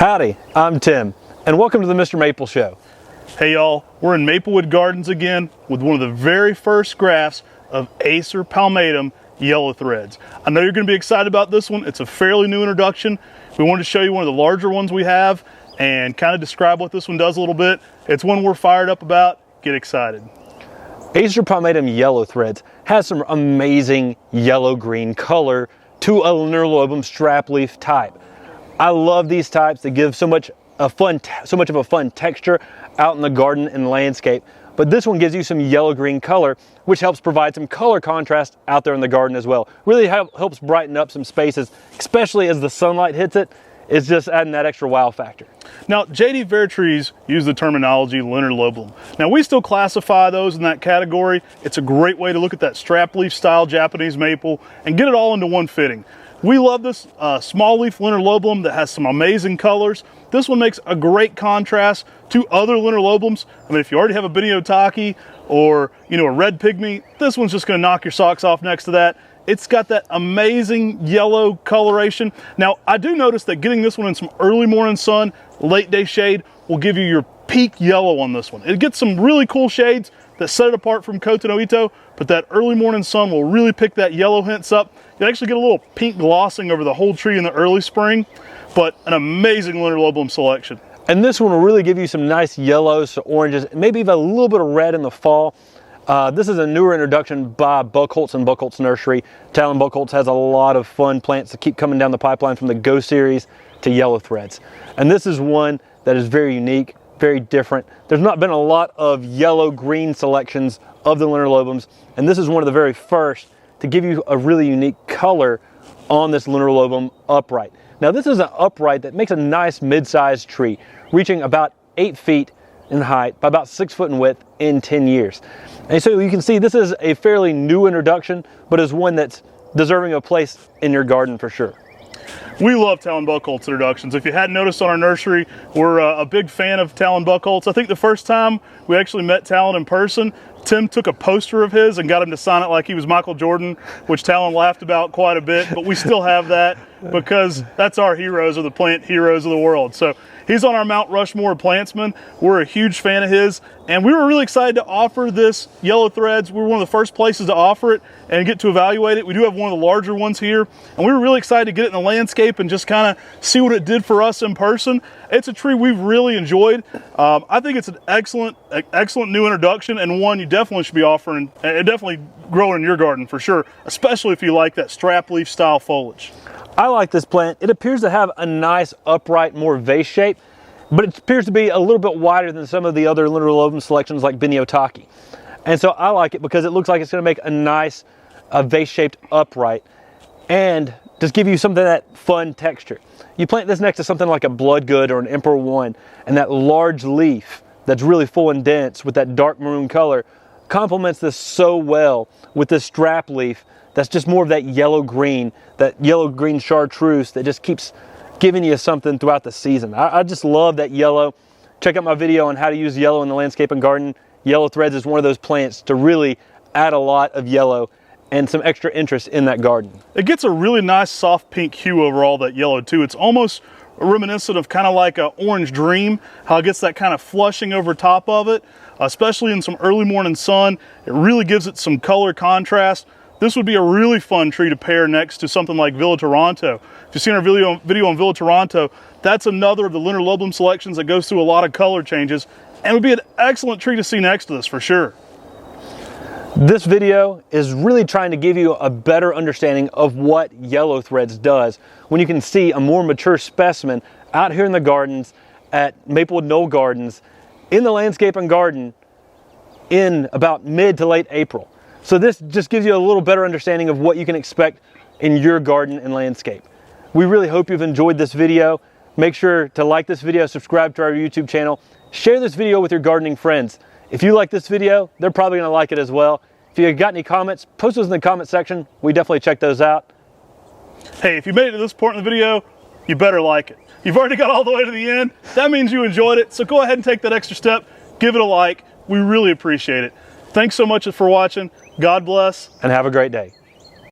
Howdy, I'm Tim, and welcome to the Mr. Maple Show. Hey y'all, we're in Maplewood Gardens again with one of the very first grafts of Acer Palmatum yellow threads. I know you're going to be excited about this one. It's a fairly new introduction. We wanted to show you one of the larger ones we have and kind of describe what this one does a little bit. It's one we're fired up about. Get excited. Acer Palmatum yellow threads has some amazing yellow-green color to a lineariloblum strap leaf type. I love these types. They give so much of a fun texture out in the garden and landscape. But this one gives you some yellow-green color, which helps provide some color contrast out there in the garden as well. Really helps brighten up some spaces, especially as the sunlight hits it. It's just adding that extra wow factor. Now, JD Vertrees use the terminology lineariloblum. Now, we still classify those in that category. It's a great way to look at that strap leaf style Japanese maple and get it all into one fitting. We love this small leaf lineariloblum that has some amazing colors. This one makes a great contrast to other lineariloblums. I mean, if you already have a Biniotaki or, a red pygmy, this one's just gonna knock your socks off next to that. It's got that amazing yellow coloration. Now, I do notice that getting this one in some early morning sun, late day shade will give you your peak yellow on this one. It gets some really cool shades that set it apart from Koto no Ito, but that early morning sun will really pick that yellow hints up. You actually get a little pink glossing over the whole tree in the early spring, but an amazing lineariloblum selection. And this one will really give you some nice yellows to oranges, maybe even a little bit of red in the fall. This is a newer introduction by Buchholz and Buchholz Nursery. Talon Buchholz has a lot of fun plants that keep coming down the pipeline, from the Go series to yellow threads. And this is one that is very unique, very different. There's not been a lot of yellow-green selections of the lineariloblums, and this is one of the very first to give you a really unique color on this lineariloblum upright. Now, this is an upright that makes a nice mid-sized tree, reaching about 8 feet in height by about 6 foot in width in 10 years. And so you can see this is a fairly new introduction, but is one that's deserving of a place in your garden for sure. We love Talon Buchholz introductions. If you hadn't noticed on our nursery, we're a big fan of Talon Buchholz. I think the first time we actually met Talon in person, Tim took a poster of his and got him to sign it like he was Michael Jordan, which Talon laughed about quite a bit, but we still have that because that's our heroes, or the plant heroes of the world. So he's on our Mount Rushmore of plantsmen. We're a huge fan of his, and we were really excited to offer this yellow threads. We were one of the first places to offer it and get to evaluate it. We do have one of the larger ones here, and we were really excited to get it in the landscape and just kind of see what it did for us in person. It's a tree we've really enjoyed. I think it's an excellent new introduction, and one you definitely should be offering, and definitely growing in your garden for sure, especially if you like that strap leaf style foliage. I like this plant. It appears to have a nice upright, more vase shape, but it appears to be a little bit wider than some of the other lineariloblum selections like Biniotaki. And so I like it because it looks like it's going to make a nice vase-shaped upright and just give you something of that fun texture. You plant this next to something like a Bloodgood or an Emperor One, and that large leaf that's really full and dense with that dark maroon color complements this so well with this strap leaf that's just more of that yellow-green chartreuse that just keeps giving you something throughout the season. I just love that yellow. Check out my video on how to use yellow in the landscape and garden. Yellow threads is one of those plants to really add a lot of yellow and some extra interest in that garden. It gets a really nice soft pink hue over all that yellow too. It's almost reminiscent of kind of like an orange dream, how it gets that kind of flushing over top of it, especially in some early morning sun. It really gives it some color contrast. This would be a really fun tree to pair next to something like Villa Toronto. If you've seen our video on Villa Toronto, that's another of the lineariloblum selections that goes through a lot of color changes, and would be an excellent tree to see next to this for sure. This video is really trying to give you a better understanding of what yellow threads does when you can see a more mature specimen out here in the gardens at Maplewood Knoll Gardens in the landscape and garden in about mid to late April. So this just gives you a little better understanding of what you can expect in your garden and landscape. We really hope you've enjoyed this video. Make sure to like this video, subscribe to our YouTube channel, share this video with your gardening friends. If you like this video, they're probably going to like it as well. If you got any comments, post those in the comment section. We definitely check those out. Hey, if you made it to this point in the video, you better like it. You've already got all the way to the end. That means you enjoyed it. So go ahead and take that extra step. Give it a like. We really appreciate it. Thanks so much for watching. God bless. And have a great day.